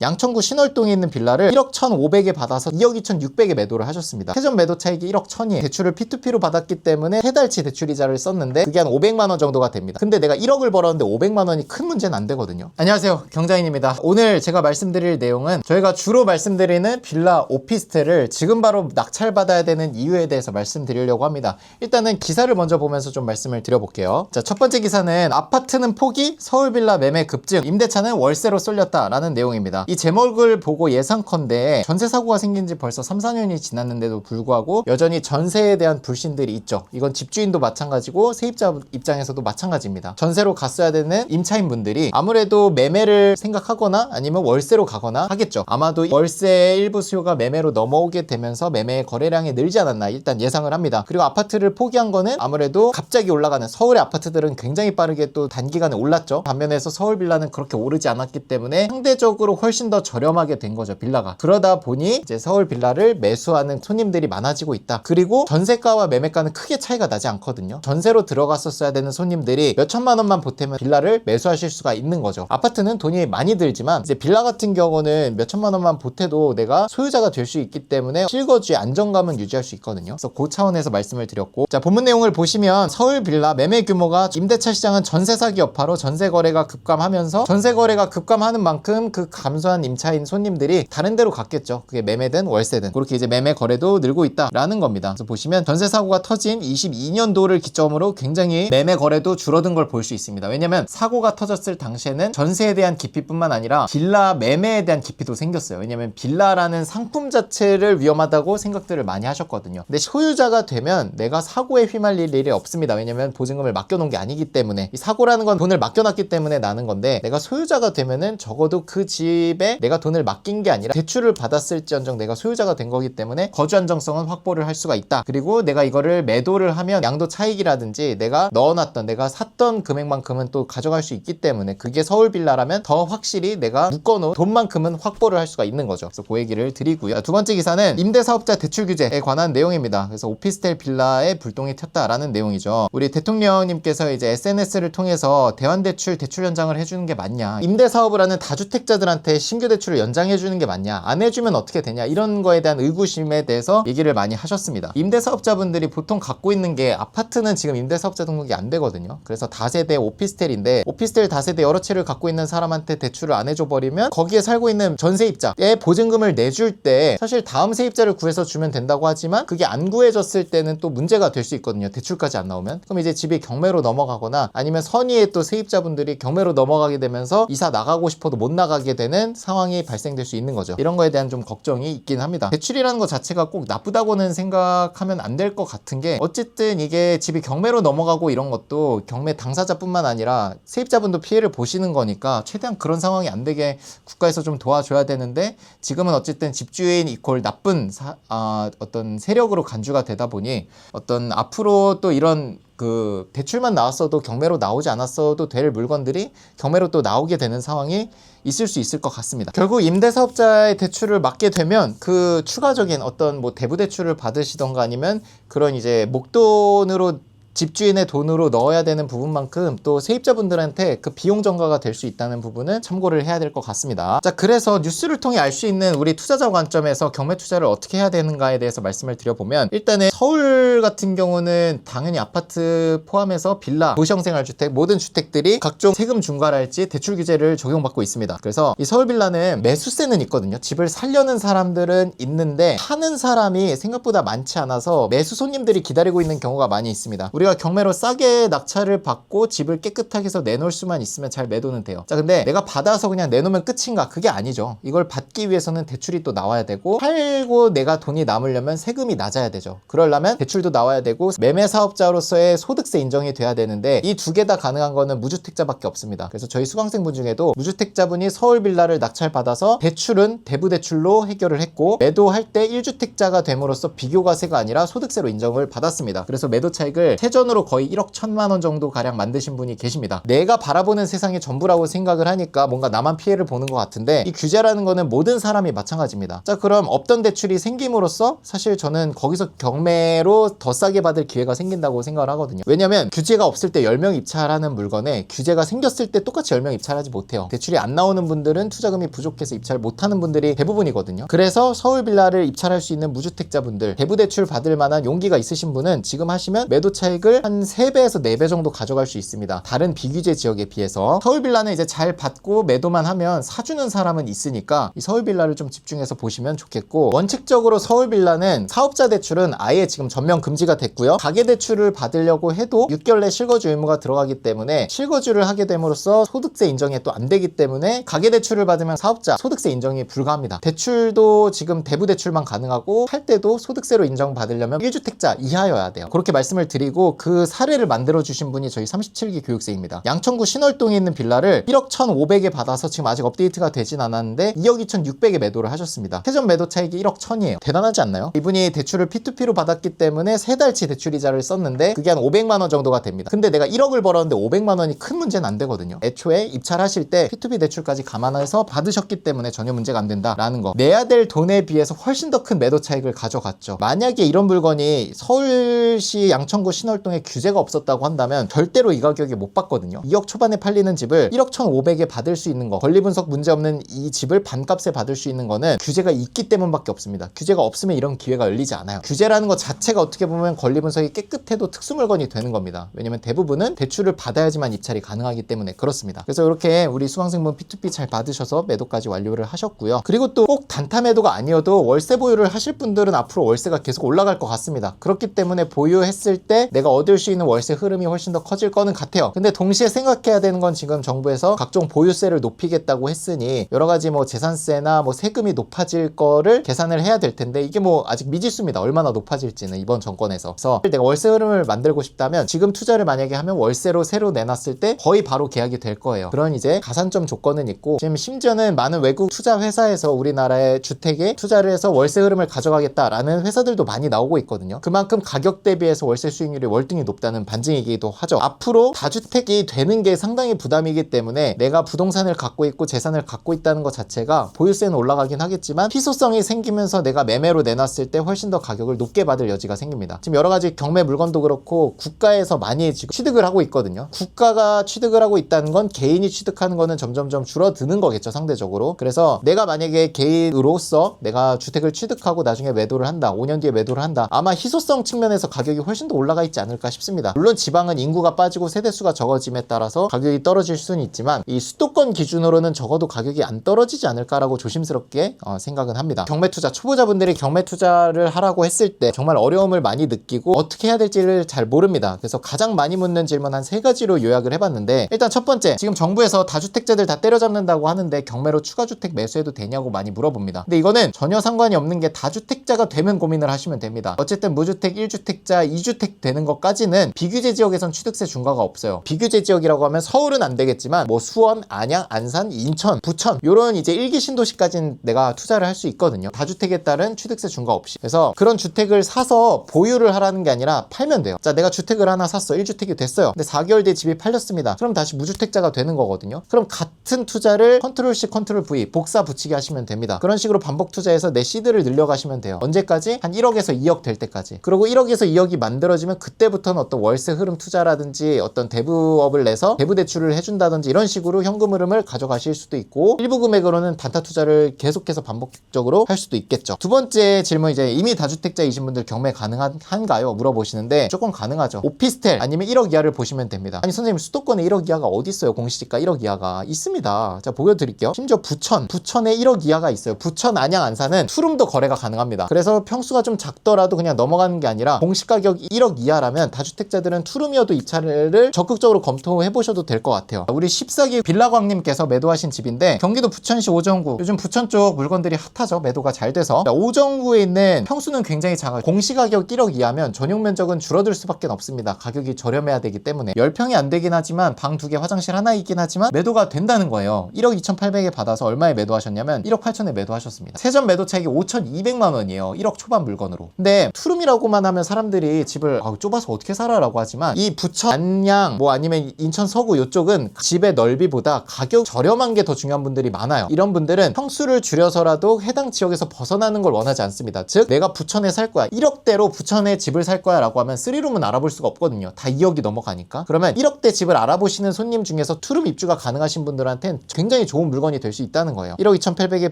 양천구 신월동에 있는 빌라를 1억 1,500에 받아서 2억 2,600에 매도를 하셨습니다. 최전 매도 차익이 1억 1,000이에요. 대출을 P2P로 받았기 때문에 3달치 대출이자를 썼는데 그게 한 500만 원 정도가 됩니다. 근데 내가 1억을 벌었는데 500만 원이 큰 문제는 안 되거든요. 안녕하세요, 경자인입니다. 오늘 제가 말씀드릴 내용은 저희가 주로 말씀드리는 빌라 오피스텔을 지금 바로 낙찰받아야 되는 이유에 대해서 말씀드리려고 합니다. 일단은 기사를 먼저 보면서 좀 말씀을 드려볼게요. 자, 첫 번째 기사는 아파트는 포기, 서울 빌라 매매 급증, 임대차는 월세로 쏠렸다 라는 내용입니다. 이 제목을 보고 예상컨대 전세 사고가 생긴 지 벌써 3, 4년이 지났는데도 불구하고 여전히 전세에 대한 불신들이 있죠. 이건 집주인도 마찬가지고 세입자 입장에서도 마찬가지입니다. 전세로 갔어야 되는 임차인분들이 아무래도 매매를 생각하거나 아니면 월세로 가거나 하겠죠. 아마도 월세의 일부 수요가 매매로 넘어오게 되면서 매매의 거래량이 늘지 않았나 일단 예상을 합니다. 그리고 아파트를 포기한 거는 아무래도 갑자기 올라가는, 서울의 아파트들은 굉장히 빠르게 또 단기간에 올랐죠. 반면에서 서울 빌라는 그렇게 오르지 않았기 때문에 상대적으로 훨씬 더 저렴하게 된 거죠, 빌라가. 그러다 보니 이제 서울 빌라를 매수하는 손님들이 많아지고 있다. 그리고 전세가와 매매가는 크게 차이가 나지 않거든요. 전세로 들어갔었어야 되는 손님들이 몇 천만 원만 보태면 빌라를 매수하실 수가 있는 거죠. 아파트는 돈이 많이 들지만 이제 빌라 같은 경우는 몇 천만 원만 보태도 내가 소유자가 될 수 있기 때문에 실거주의 안정감은 유지할 수 있거든요. 그래서 그 차원에서 말씀을 드렸고, 자, 본문 내용을 보시면 서울 빌라 매매 규모가 임대차 시장은 전세 사기 여파로 전세 거래가 급감하면서 전세 거래가 급감하는 만큼 그 감소한 임차인 손님들이 다른 데로 갔겠죠. 그게 매매든 월세든. 그렇게 이제 매매 거래도 늘고 있다라는 겁니다. 그래서 보시면 전세 사고가 터진 22년도를 기점으로 굉장히 매매 거래도 줄어든 걸 볼 수 있습니다. 왜냐면 사고가 터졌을 당시에는 전세에 대한 기피뿐만 아니라 빌라 매매에 대한 기피도 생겼어요. 왜냐면 빌라라는 상품 자체를 위험하다고 생각들을 많이 하셨거든요. 근데 소유자가 되면 내가 사고에 휘말릴 일이 없습니다. 왜냐면 보증금을 맡겨놓은 게 아니기 때문에. 이 사고라는 건 돈을 맡겨놨기 때문에 나는 건데, 내가 소유자가 되면은 적어도 그 집에 내가 돈을 맡긴 게 아니라 대출을 받았을지언정 내가 소유자가 된 거기 때문에 거주 안정성은 확보를 할 수가 있다. 그리고 내가 이거를 매도를 하면 양도 차익이라든지 내가 넣어놨던, 내가 샀던 금액만큼은 또 가져갈 수 있기 때문에, 그게 서울 빌라라면 더 확실히 내가 묶어놓은 돈만큼은 확보를 할 수가 있는 거죠. 그래서 그 얘기를 드리고요. 두 번째 기사는 임대사업자 대출 규제에 관한 내용입니다. 그래서 오피스텔 빌라에 불똥이 튀었다라는 내용이죠. 우리 대통령님께서 이제 SNS를 통해서 대환대출 대출 연장을 해주는 게 맞냐, 임대사업을 하는 다주택자들한테 신규 대출을 연장해주는 게 맞냐, 안 해주면 어떻게 되냐, 이런 거에 대한 의구심에 대해서 얘기를 많이 하셨습니다. 임대사업자분들이 보통 갖고 있는 게, 아파트는 지금 임대사업자 등록이 안 되거든요. 그래서 다세대 오피스텔인데, 오피스텔 다세대 여러 채를 갖고 있는 사람한테 대출을 안 해줘버리면 거기에 살고 있는 전세입자에 보증금을 내줄 때 사실 다음 세입자를 구해서 주면 된다고 하지만 그게 안 구해졌을 때는 또 문제가 될 수 있거든요. 대출까지 안 나오면. 그럼 이제 집이 경매로 넘어가거나 아니면 선의의 또 세입자분들이 경매로 넘어가게 되면서 이사 나가고 싶어도 못 나가게 되는 상황이 발생될 수 있는 거죠. 이런 거에 대한 좀 걱정이 있긴 합니다. 대출이라는 것 자체가 꼭 나쁘다고는 생각하면 안 될 것 같은 게, 어쨌든 이게 집이 경매로 넘어가고 이런 것도 경매 당사자뿐만 아니라 세입자분도 피해를 보시는 거니까 최대한 그런 상황이 안 되게 국가에서 좀 도와줘야 되는데, 지금은 어쨌든 집주인 이퀄 나쁜 어떤 세력으로 간주가 되다 보니 어떤 앞으로 또 이런 그 대출만 나왔어도 경매로 나오지 않았어도 될 물건들이 경매로 또 나오게 되는 상황이 있을 수 있을 것 같습니다. 결국 임대사업자의 대출을 맡게 되면 그 추가적인 어떤 뭐 대부대출을 받으시던가 아니면 그런 이제 목돈으로 집주인의 돈으로 넣어야 되는 부분만큼 또 세입자분들한테 그 비용 전가가 될 수 있다는 부분은 참고를 해야 될 것 같습니다. 자, 그래서 뉴스를 통해 알 수 있는 우리 투자자 관점에서 경매 투자를 어떻게 해야 되는가에 대해서 말씀을 드려보면, 일단은 서울 같은 경우는 당연히 아파트 포함해서 빌라, 도시형생활주택, 모든 주택들이 각종 세금 중과랄지 대출 규제를 적용받고 있습니다. 그래서 이 서울 빌라는 매수세는 있거든요. 집을 살려는 사람들은 있는데 파는 사람이 생각보다 많지 않아서 매수 손님들이 기다리고 있는 경우가 많이 있습니다. 우리가 경매로 싸게 낙찰을 받고 집을 깨끗하게 해서 내놓을 수만 있으면 잘 매도는 돼요. 자, 근데 내가 받아서 그냥 내놓으면 끝인가? 그게 아니죠. 이걸 받기 위해서는 대출이 또 나와야 되고, 팔고 내가 돈이 남으려면 세금이 낮아야 되죠. 그러려면 대출도 나와야 되고, 매매 사업자로서의 소득세 인정이 돼야 되는데, 이 두 개 다 가능한 거는 무주택자밖에 없습니다. 그래서 저희 수강생분 중에도 무주택자분이 서울 빌라를 낙찰 받아서 대출은 대부대출로 해결을 했고, 매도할 때 1주택자가 됨으로써 비교과세가 아니라 소득세로 인정을 받았습니다. 그래서 매도 차익을 최저 세전으로 거의 1억 1천만 원 정도 가량 만드신 분이 계십니다. 내가 바라보는 세상이 전부라고 생각을 하니까 뭔가 나만 피해를 보는 것 같은데, 이 규제라는 거는 모든 사람이 마찬가지입니다. 자, 그럼 없던 대출이 생김으로써 사실 저는 거기서 경매로 더 싸게 받을 기회가 생긴다고 생각을 하거든요. 왜냐면 규제가 없을 때 10명 입찰하는 물건에 규제가 생겼을 때 똑같이 10명 입찰하지 못해요. 대출이 안 나오는 분들은 투자금이 부족해서 입찰 못하는 분들이 대부분이거든요. 그래서 서울 빌라를 입찰할 수 있는 무주택자분들, 대부대출 받을 만한 용기가 있으신 분은 지금 하시면 매도 차익을 한 3배에서 4배 정도 가져갈 수 있습니다. 다른 비규제 지역에 비해서. 서울 빌라는 이제 잘 받고 매도만 하면 사주는 사람은 있으니까 이 서울 빌라를 좀 집중해서 보시면 좋겠고, 원칙적으로 서울 빌라는 사업자 대출은 아예 지금 전면 금지가 됐고요. 가계 대출을 받으려고 해도 6개월 내 실거주 의무가 들어가기 때문에 실거주를 하게 됨으로써 소득세 인정이 또 안 되기 때문에 가계 대출을 받으면 사업자 소득세 인정이 불가합니다. 대출도 지금 대부 대출만 가능하고, 할 때도 소득세로 인정받으려면 1주택자 이하여야 돼요. 그렇게 말씀을 드리고, 그 사례를 만들어 주신 분이 저희 37기 교육생입니다. 양천구 신월동에 있는 빌라를 1억 1,500에 받아서 지금 아직 업데이트가 되진 않았는데 2억 2,600에 매도를 하셨습니다. 세전 매도 차익이 1억 1,000이에요. 대단하지 않나요? 이분이 대출을 P2P로 받았기 때문에 3달치 대출이자를 썼는데 그게 한 500만 원 정도가 됩니다. 근데 내가 1억을 벌었는데 500만 원이 큰 문제는 안 되거든요. 애초에 입찰하실 때 P2P 대출까지 감안해서 받으셨기 때문에 전혀 문제가 안 된다라는 거. 내야 될 돈에 비해서 훨씬 더 큰 매도 차익을 가져갔죠. 만약에 이런 물건이 서울시 양천구 신월동에 규제가 없었다고 한다면 절대로 이 가격에 못 받거든요. 2억 초반에 팔리는 집을 1억 1,500에 받을 수 있는 거, 권리 분석 문제 없는 이 집을 반값에 받을 수 있는 거는 규제가 있기 때문밖에 없습니다. 규제가 없으면 이런 기회가 열리지 않아요. 규제라는 것 자체가 어떻게 보면 권리 분석이 깨끗해도 특수 물건이 되는 겁니다. 왜냐면 대부분은 대출을 받아야지만 입찰이 가능하기 때문에 그렇습니다. 그래서 이렇게 우리 수강생분 P2P 잘 받으셔서 매도까지 완료를 하셨고요. 그리고 또 꼭 단타 매도가 아니어도 월세 보유를 하실 분들은 앞으로 월세가 계속 올라갈 것 같습니다. 그렇기 때문에 보유했을 때 내가 얻을 수 있는 월세 흐름이 훨씬 더 커질 거는 같아요. 근데 동시에 생각해야 되는 건, 지금 정부에서 각종 보유세를 높이겠다고 했으니 여러 가지 뭐 재산세나 뭐 세금이 높아질 거를 계산을 해야 될 텐데, 이게 뭐 아직 미지수입니다. 얼마나 높아질지는 이번 정권에서. 그래서 내가 월세 흐름을 만들고 싶다면 지금 투자를 만약에 하면 월세로 새로 내놨을 때 거의 바로 계약이 될 거예요. 그런 이제 가산점 조건은 있고, 지금 심지어는 많은 외국 투자 회사에서 우리나라의 주택에 투자를 해서 월세 흐름을 가져가겠다라는 회사들도 많이 나오고 있거든요. 그만큼 가격 대비해서 월세 수익률이 월등히 높다는 반증이기도 하죠. 앞으로 다주택이 되는 게 상당히 부담이기 때문에 내가 부동산을 갖고 있고 재산을 갖고 있다는 것 자체가 보유세는 올라가긴 하겠지만 희소성이 생기면서 내가 매매로 내놨을 때 훨씬 더 가격을 높게 받을 여지가 생깁니다. 지금 여러 가지 경매 물건도 그렇고 국가에서 많이 지금 취득을 하고 있거든요. 국가가 취득을 하고 있다는 건 개인이 취득하는 거는 점점점 줄어드는 거겠죠, 상대적으로. 그래서 내가 만약에 개인으로서 내가 주택을 취득하고 나중에 매도를 한다, 5년 뒤에 매도를 한다, 아마 희소성 측면에서 가격이 훨씬 더 올라가 있지 않을까 싶습니다. 물론 지방은 인구가 빠지고 세대수가 적어짐에 따라서 가격이 떨어질 수는 있지만 이 수도권 기준으로는 적어도 가격이 안 떨어지지 않을까라고 조심스럽게 생각은 합니다. 경매 투자, 초보자분들이 경매 투자를 하라고 했을 때 정말 어려움을 많이 느끼고 어떻게 해야 될지를 잘 모릅니다. 그래서 가장 많이 묻는 질문 한 3가지로 요약을 해봤는데, 일단 첫 번째, 지금 정부에서 다주택자들 다 때려잡는다고 하는데 경매로 추가주택 매수해도 되냐고 많이 물어봅니다. 근데 이거는 전혀 상관이 없는 게, 다주택자가 되면 고민을 하시면 됩니다. 어쨌든 무주택, 1주택자, 2주택 되는 것까지는 비규제 지역에선 취득세 중과가 없어요. 비규제 지역이라고 하면 서울은 안 되겠지만 뭐 수원, 안양, 안산, 인천, 부천, 요런 이제 1기 신도시까지는 내가 투자를 할 수 있거든요. 다주택에 따른 취득세 중과 없이. 그래서 그런 주택을 사서 보유를 하라는 게 아니라 팔면 돼요. 자, 내가 주택을 하나 샀어. 1주택이 됐어요. 근데 4개월 뒤에 집이 팔렸습니다. 그럼 다시 무주택자가 되는 거거든요. 그럼 같은 투자를 컨트롤 C, 컨트롤 V 복사 붙이기 하시면 됩니다. 그런 식으로 반복 투자해서 내 시드를 늘려가시면 돼요. 언제까지? 한 1억에서 2억 될 때까지. 그리고 1억에서 2억이 만들어지면 그때부터는 어떤 월세 흐름 투자라든지 어떤 대부업을 내서 대부 대출을 해준다든지 이런 식으로 현금 흐름을 가져가실 수도 있고, 일부 금액으로는 단타 투자를 계속해서 반복적으로 할 수도 있겠죠. 두 번째 질문, 이제 이미 다주택자이신 분들 경매 가능한가요? 물어보시는데 조금 가능하죠. 오피스텔 아니면 1억 이하를 보시면 됩니다. 아니 선생님, 수도권에 1억 이하가 어디 있어요? 공시지가 1억 이하가 있습니다. 자, 보여드릴게요. 심지어 부천에 1억 이하가 있어요. 부천, 안양, 안산은 투룸도 거래가 가능합니다. 그래서 평수가 좀 작더라도 그냥 넘어가는 게 아니라 공시가격 1억 이하라면 다주택자들은 투룸이어도 입찰을 적극적으로 검토해 보셔도 될 것 같아요. 우리 14기 빌라광님께서 매도하신 집인데 경기도 부천시 오정구, 요즘 부천 쪽 물건들이 핫하죠. 매도가 잘 돼서. 자, 오정구에 있는 평수는 굉장히 작아요. 공시가격 1억 이하면 전용 면적은 줄어들 수밖에 없습니다. 가격이 저렴해야 되기 때문에. 10평이 안 되긴 하지만 방 2개, 화장실 하나 있긴 하지만 매도가 된다는 거예요. 1억 2,800에 받아서 얼마에 매도하셨냐면 1억 8천에 매도하셨습니다. 세전 매도 차익이 5,200만 원이에요. 1억 초반 물건으로. 근데 투룸이라고만 하면 사람들이 집을 좁아서 가서 어떻게 살아라고 하지만 이 부천, 안양, 뭐 아니면 인천 서구 이쪽은 집의 넓이보다 가격 저렴한 게 더 중요한 분들이 많아요. 이런 분들은 평수를 줄여서라도 해당 지역에서 벗어나는 걸 원하지 않습니다. 즉 내가 부천에 살 거야, 1억대로 부천에 집을 살 거야 라고 하면 3룸은 알아볼 수가 없거든요. 다 2억이 넘어가니까. 그러면 1억대 집을 알아보시는 손님 중에서 투룸 입주가 가능하신 분들한테는 굉장히 좋은 물건이 될 수 있다는 거예요. 1억 2,800에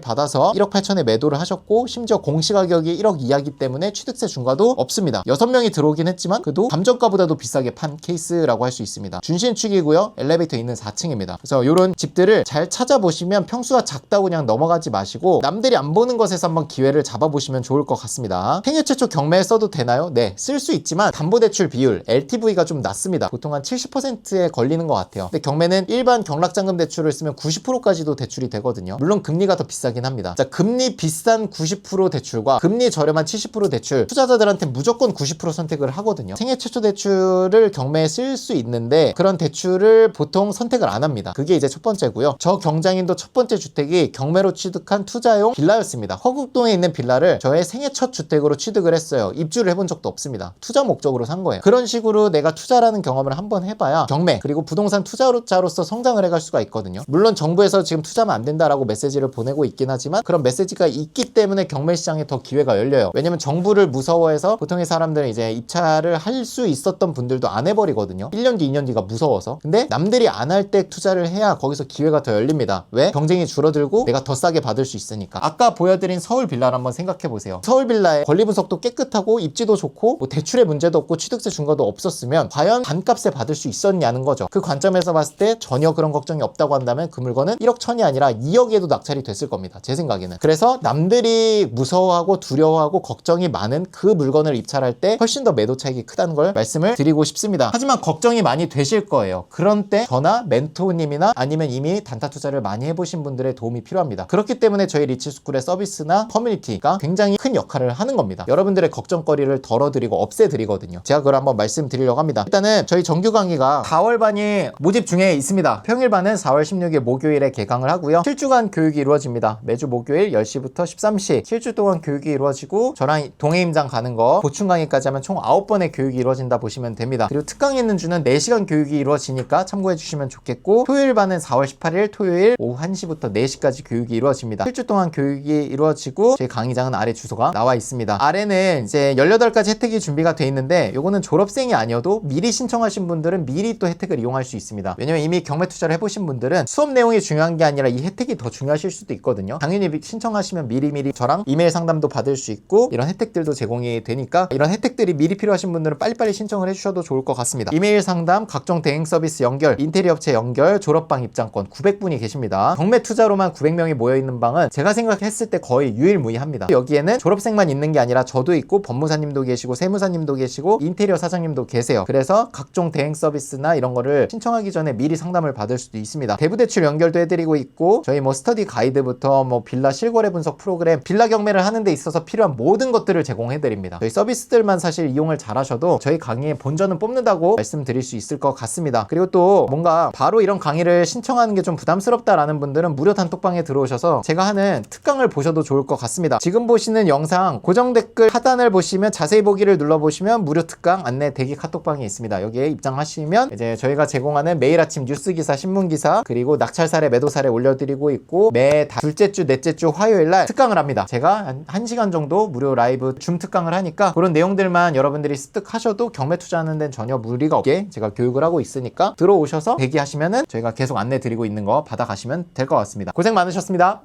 받아서 1억 8천에 매도를 하셨고, 심지어 공시가격이 1억 이하기 때문에 취득세 중과도 없습니다. 6명이 들어오긴 했지만 그래도 감정가보다도 비싸게 판 케이스라고 할 수 있습니다. 준신축이고요, 엘리베이터 있는 4층입니다. 그래서 이런 집들을 잘 찾아보시면 평수가 작다고 그냥 넘어가지 마시고 남들이 안 보는 것에서 한번 기회를 잡아보시면 좋을 것 같습니다. 생애 최초 경매에 써도 되나요? 네, 쓸 수 있지만 담보대출 비율 LTV가 좀 낮습니다. 보통 한 70%에 걸리는 것 같아요. 근데 경매는 일반 경락잔금 대출을 쓰면 90%까지도 대출이 되거든요. 물론 금리가 더 비싸긴 합니다. 자, 금리 비싼 90% 대출과 금리 저렴한 70% 대출, 투자자들한테 무조건 90% 선택을 하거든요. 생애 최초 대출을 경매에 쓸 수 있는데 그런 대출을 보통 선택을 안 합니다. 그게 이제 첫 번째고요. 저 경장인도 첫 번째 주택이 경매로 취득한 투자용 빌라였습니다. 허국동에 있는 빌라를 저의 생애 첫 주택으로 취득을 했어요. 입주를 해본 적도 없습니다. 투자 목적으로 산 거예요. 그런 식으로 내가 투자라는 경험을 한번 해봐야 경매 그리고 부동산 투자자로서 성장을 해갈 수가 있거든요. 물론 정부에서 지금 투자하면 안 된다라고 메시지를 보내고 있긴 하지만 그런 메시지가 있기 때문에 경매 시장에 더 기회가 열려요. 왜냐면 정부를 무서워해서 보통의 사람들은 이제 입찰을 할 수 있었던 분들도 안 해버리거든요. 1년 뒤 2년 뒤가 무서워서. 근데 남들이 안 할 때 투자를 해야 거기서 기회가 더 열립니다. 왜? 경쟁이 줄어들고 내가 더 싸게 받을 수 있으니까. 아까 보여드린 서울 빌라를 한번 생각해보세요. 서울 빌라의 권리 분석도 깨끗하고 입지도 좋고 뭐 대출의 문제도 없고 취득세 중과도 없었으면 과연 반값에 받을 수 있었냐는 거죠. 그 관점에서 봤을 때 전혀 그런 걱정이 없다고 한다면 그 물건은 1억 1천이 아니라 2억에도 낙찰이 됐을 겁니다. 제 생각에는. 그래서 남들이 무서워하고 두려워하고 걱정이 많은 그 물건을 입찰할 때 훨씬 더 매도 차익이 크다는 걸 말씀을 드리고 싶습니다. 하지만 걱정이 많이 되실 거예요. 그런 때 저나 멘토님이나 아니면 이미 단타 투자를 많이 해보신 분들의 도움이 필요합니다. 그렇기 때문에 저희 리치스쿨의 서비스나 커뮤니티가 굉장히 큰 역할을 하는 겁니다. 여러분들의 걱정거리를 덜어드리고 없애드리거든요. 제가 그걸 한번 말씀드리려고 합니다. 일단은 저희 정규 강의가 4월반이 모집 중에 있습니다. 평일반은 4월 16일 목요일에 개강을 하고요. 7주간 교육이 이루어집니다. 매주 목요일 10시부터 13시 7주 동안 교육이 이루어지고 저랑 동해임장 가는 거 보충 강의까지 하면 총 9번의 교육이 이루어진다 보시면 됩니다. 그리고 특강에 있는 주는 4시간 교육이 이루어지니까 참고해 주시면 좋겠고, 토요일반은 4월 18일 토요일 오후 1시부터 4시까지 교육이 이루어집니다. 7주 동안 교육이 이루어지고 저희 강의장은 아래 주소가 나와 있습니다. 아래는 이제 18가지 혜택이 준비가 돼 있는데 요거는 졸업생이 아니어도 미리 신청하신 분들은 미리 또 혜택을 이용할 수 있습니다. 왜냐면 이미 경매 투자를 해보신 분들은 수업 내용이 중요한 게 아니라 이 혜택이 더 중요하실 수도 있거든요. 당연히 신청하시면 미리미리 저랑 이메일 상담도 받을 수 있고 이런 혜택들도 제공이 되니까 이런 혜택들이 미리 필요하신 분들은 빨리빨리 신청을 해주셔도 좋을 것 같습니다. 이메일 상담, 각종 대행 서비스 연결, 인테리어 업체 연결, 졸업방 입장권 900분이 계십니다. 경매 투자로만 900명이 모여있는 방은 제가 생각했을 때 거의 유일무이합니다. 여기에는 졸업생만 있는 게 아니라 저도 있고 법무사님도 계시고 세무사님도 계시고 인테리어 사장님도 계세요. 그래서 각종 대행 서비스나 이런 거를 신청하기 전에 미리 상담을 받을 수도 있습니다. 대부대출 연결도 해드리고 있고 저희 뭐 스터디 가이드부터 뭐 빌라 실거래 분석 프로그램, 빌라 경매를 하는 데 있어서 필요한 모든 것들을 제공해드립니다. 저희 서비스들만 사실 이용을 잘 하셔도 저희 강의의 본전은 뽑는다고 말씀드릴 수 있을 것 같습니다. 그리고 또 뭔가 바로 이런 강의를 신청하는 게 좀 부담스럽다라는 분들은 무료 단톡방에 들어오셔서 제가 하는 특강을 보셔도 좋을 것 같습니다. 지금 보시는 영상 고정 댓글 하단을 보시면 자세히 보기를 눌러보시면 무료 특강 안내 대기 카톡방이 있습니다. 여기에 입장하시면 이제 저희가 제공하는 매일 아침 뉴스 기사, 신문 기사, 그리고 낙찰 사례, 매도 사례 올려드리고 있고 매 둘째 주, 넷째 주 화요일 날 특강을 합니다. 제가 한 1시간 정도 무료 라이브 줌 특강을 하니까 그런 내용들만 여러분들이 습득하셔도 경매 투자하는 데는 전혀 무리가 없게 제가 교육을 하고 있으니까 들어오셔서 대기하시면은 저희가 계속 안내 드리고 있는 거 받아가시면 될 것 같습니다. 고생 많으셨습니다.